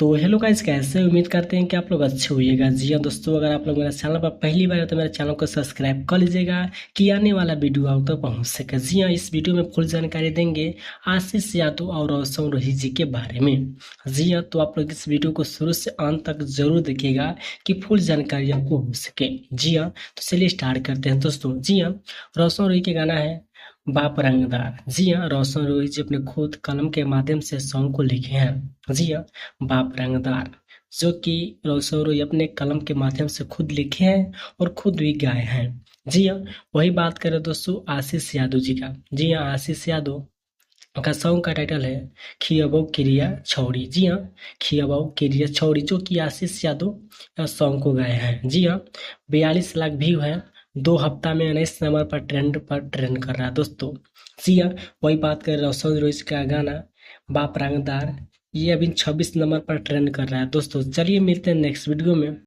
तो hello guys, कैसे हैं? उम्मीद करते हैं कि आप लोग अच्छे होइएगा। जी हाँ दोस्तों, अगर आप लोग मेरे चैनल पर पहली बार है तो मेरे चैनल को सब्सक्राइब कर लीजिएगा कि आने वाला वीडियो आप तक पहुंच सके। जी हाँ, इस वीडियो में फुल जानकारी देंगे आशीष यादव और रोशन रोही जी के बारे में। जी हाँ, तो आप लोग इस वीडियो को शुरू से अंत तक जरूर देखिएगा कि फुल जानकारी आपको हो सके। जी हाँ, तो चलिए स्टार्ट करते हैं दोस्तों। जी हाँ, रोशन रोही के गाना है बाप रंगदार। जी हाँ, रोशन रोही जी अपने खुद कलम के माध्यम से सॉन्ग को लिखे हैं। जी हाँ, बाप रंगदार, जो कि रोशन रोही अपने कलम के माध्यम से खुद लिखे हैं और खुद भी गाए हैं। जी हाँ, वही बात करें दोस्तों आशीष यादव जी का। जी हाँ, आशीष यादव का सॉन्ग का टाइटल है खियाबो क्रिया छौड़ी। जी हाँ, खियाबो क्रिया छौड़ी, जो कि आशीष यादव सॉन्ग को गाए हैं। जी हाँ, 42 लाख व्यू है, 2 हफ्ता में 19 नंबर पर ट्रेंड कर रहा है दोस्तों। जी हाँ, वही बात कर रोशन रोइस का गाना बाप रंगदार, ये अभी 26 नंबर पर ट्रेंड कर रहा है दोस्तों। चलिए मिलते हैं नेक्स्ट वीडियो में।